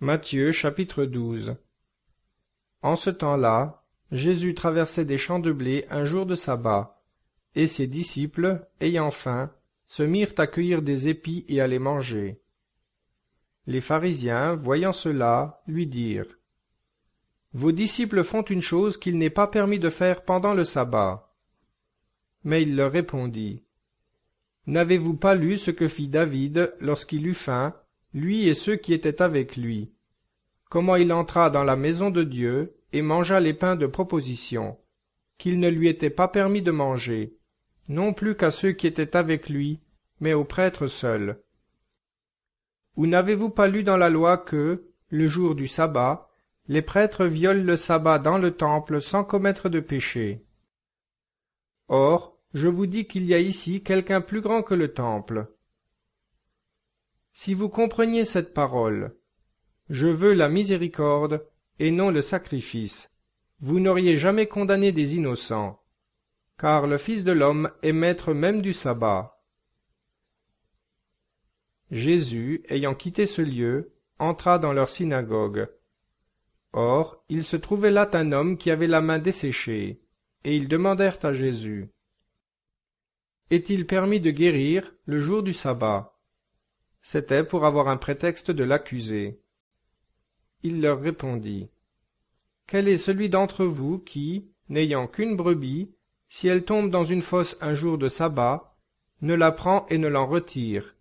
Matthieu chapitre 12. En ce temps-là, Jésus traversait des champs de blé un jour de sabbat, et ses disciples, ayant faim, se mirent à cueillir des épis et à les manger. Les pharisiens, voyant cela, lui dirent : Vos disciples font une chose qu'il n'est pas permis de faire pendant le sabbat. Mais il leur répondit : N'avez-vous pas lu ce que fit David lorsqu'il eut faim, lui et ceux qui étaient avec lui, comment il entra dans la maison de Dieu et mangea les pains de proposition, qu'il ne lui était pas permis de manger, non plus qu'à ceux qui étaient avec lui, mais aux prêtres seuls. Ou n'avez-vous pas lu dans la loi que, le jour du sabbat, les prêtres violent le sabbat dans le temple sans commettre de péché? Or, je vous dis qu'il y a ici quelqu'un plus grand que le temple. Si vous compreniez cette parole, je veux la miséricorde et non le sacrifice, vous n'auriez jamais condamné des innocents, car le Fils de l'homme est maître même du sabbat. Jésus, ayant quitté ce lieu, entra dans leur synagogue. Or, il se trouvait là un homme qui avait la main desséchée, et ils demandèrent à Jésus : Est-il permis de guérir le jour du sabbat ? C'était pour avoir un prétexte de l'accuser. Il leur répondit : Quel est celui d'entre vous qui, n'ayant qu'une brebis, si elle tombe dans une fosse un jour de sabbat, ne la prend et ne l'en retire?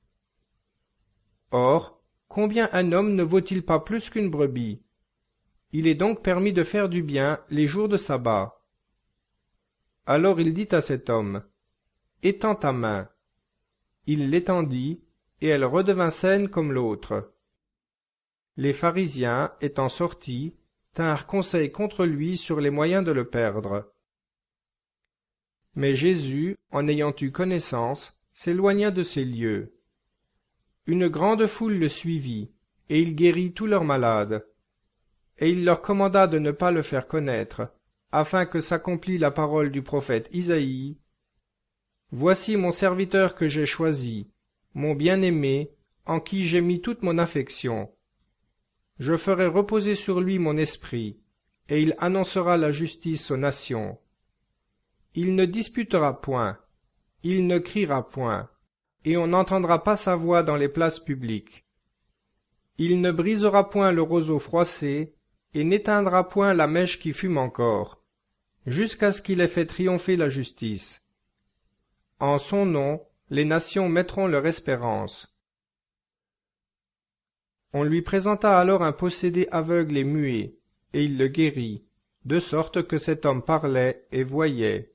Or, combien un homme ne vaut-il pas plus qu'une brebis? Il est donc permis de faire du bien les jours de sabbat. Alors il dit à cet homme : Étends ta main. Il l'étendit, et elle redevint saine comme l'autre. Les pharisiens, étant sortis, tinrent conseil contre lui sur les moyens de le perdre. Mais Jésus, en ayant eu connaissance, s'éloigna de ces lieux. Une grande foule le suivit, et il guérit tous leurs malades. Et il leur commanda de ne pas le faire connaître, afin que s'accomplît la parole du prophète Isaïe : Voici mon serviteur que j'ai choisi, mon bien-aimé, en qui j'ai mis toute mon affection. Je ferai reposer sur lui mon esprit, et il annoncera la justice aux nations. Il ne disputera point, il ne criera point, et on n'entendra pas sa voix dans les places publiques. Il ne brisera point le roseau froissé, et n'éteindra point la mèche qui fume encore, jusqu'à ce qu'il ait fait triompher la justice. En son nom, les nations mettront leur espérance. On lui présenta alors un possédé aveugle et muet, et il le guérit, de sorte que cet homme parlait et voyait.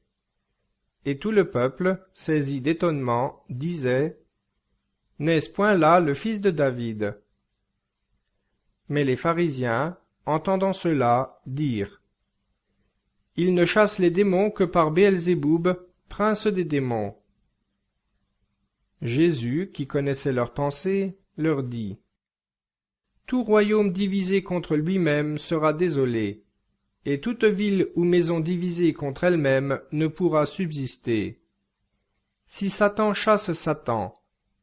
Et tout le peuple, saisi d'étonnement, disait : N'est-ce point là le fils de David ? Mais les pharisiens, entendant cela, dirent : Il ne chasse les démons que par Béelzéboub, prince des démons. Jésus, qui connaissait leurs pensées, leur dit : Tout royaume divisé contre lui-même sera désolé, et toute ville ou maison divisée contre elle-même ne pourra subsister. Si Satan chasse Satan,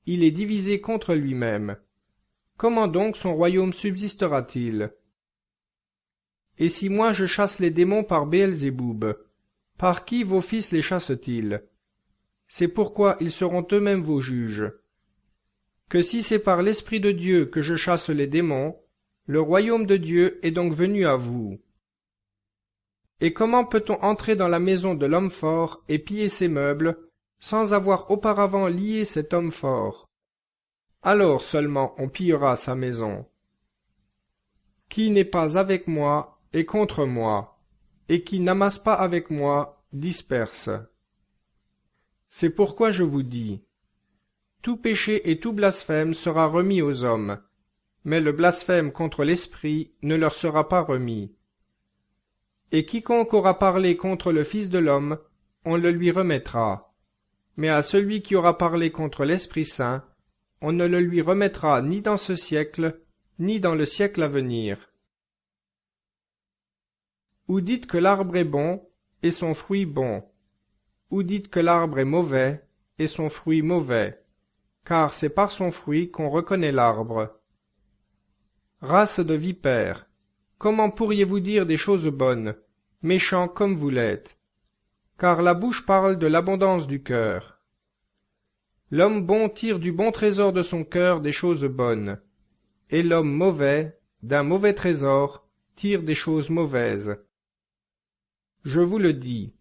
il est divisé contre lui-même. Comment donc son royaume subsistera-t-il ? Et si moi je chasse les démons par Béelzéboub, par qui vos fils les chassent-ils ? C'est pourquoi ils seront eux-mêmes vos juges. Que si c'est par l'Esprit de Dieu que je chasse les démons, le royaume de Dieu est donc venu à vous. Et comment peut-on entrer dans la maison de l'homme fort et piller ses meubles, sans avoir auparavant lié cet homme fort? Alors seulement on pillera sa maison. Qui n'est pas avec moi est contre moi, et qui n'amasse pas avec moi disperse. C'est pourquoi je vous dis, tout péché et tout blasphème sera remis aux hommes, mais le blasphème contre l'Esprit ne leur sera pas remis. Et quiconque aura parlé contre le Fils de l'homme, on le lui remettra, mais à celui qui aura parlé contre l'Esprit Saint, on ne le lui remettra ni dans ce siècle, ni dans le siècle à venir. Ou dites que l'arbre est bon, et son fruit bon, ou dites que l'arbre est mauvais, et son fruit mauvais, car c'est par son fruit qu'on reconnaît l'arbre. Race de vipères, comment pourriez-vous dire des choses bonnes, méchants comme vous l'êtes? Car la bouche parle de l'abondance du cœur. L'homme bon tire du bon trésor de son cœur des choses bonnes, et l'homme mauvais, d'un mauvais trésor, tire des choses mauvaises. Je vous le dis,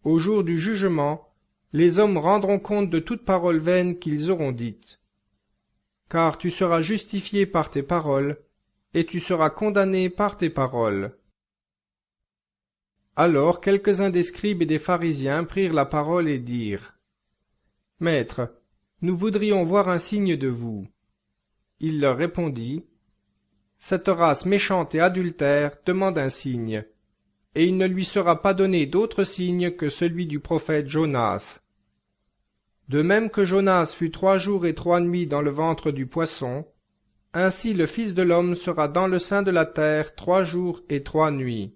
au jour du jugement, les hommes rendront compte de toute parole vaine qu'ils auront dite. Car tu seras justifié par tes paroles, et tu seras condamné par tes paroles. Alors quelques-uns des scribes et des pharisiens prirent la parole et dirent, « Maître, nous voudrions voir un signe de vous. » Il leur répondit, « Cette race méchante et adultère demande un signe, et il ne lui sera pas donné d'autre signe que celui du prophète Jonas. De même que Jonas fut 3 jours et 3 nuits dans le ventre du poisson, ainsi le Fils de l'homme sera dans le sein de la terre 3 jours et 3 nuits.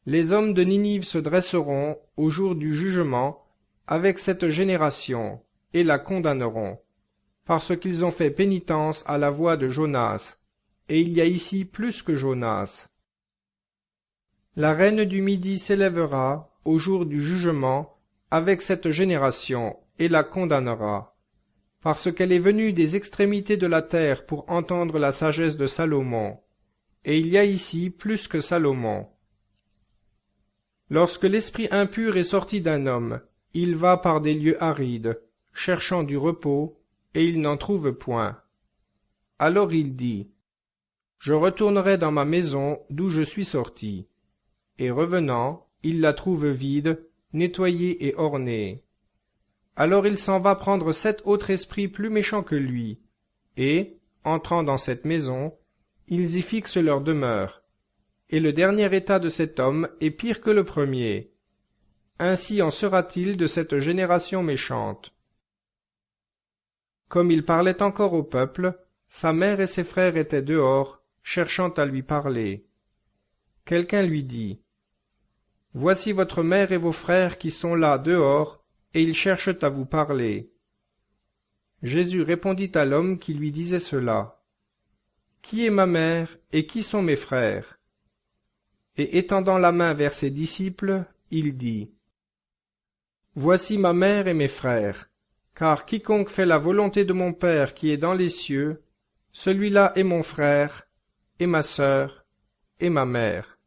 Les hommes de Ninive se dresseront, au jour du jugement, avec cette génération, et la condamneront, parce qu'ils ont fait pénitence à la voix de Jonas, et il y a ici plus que Jonas. La reine du Midi s'élèvera, au jour du jugement, avec cette génération, et la condamnera, parce qu'elle est venue des extrémités de la terre pour entendre la sagesse de Salomon, et il y a ici plus que Salomon. Lorsque l'esprit impur est sorti d'un homme, il va par des lieux arides, cherchant du repos, et il n'en trouve point. Alors il dit, « Je retournerai dans ma maison d'où je suis sorti. » Et revenant, il la trouve vide, nettoyée et ornée. Alors il s'en va prendre 7 autres esprits plus méchants que lui, et, entrant dans cette maison, ils y fixent leur demeure. Et le dernier état de cet homme est pire que le premier. Ainsi en sera-t-il de cette génération méchante. » Comme il parlait encore au peuple, sa mère et ses frères étaient dehors, cherchant à lui parler. Quelqu'un lui dit, « Voici votre mère et vos frères qui sont là dehors, et ils cherchent à vous parler. » Jésus répondit à l'homme qui lui disait cela, « Qui est ma mère et qui sont mes frères ?» Et étendant la main vers ses disciples, il dit, « Voici ma mère et mes frères, car quiconque fait la volonté de mon Père qui est dans les cieux, celui-là est mon frère, et ma sœur, et ma mère. »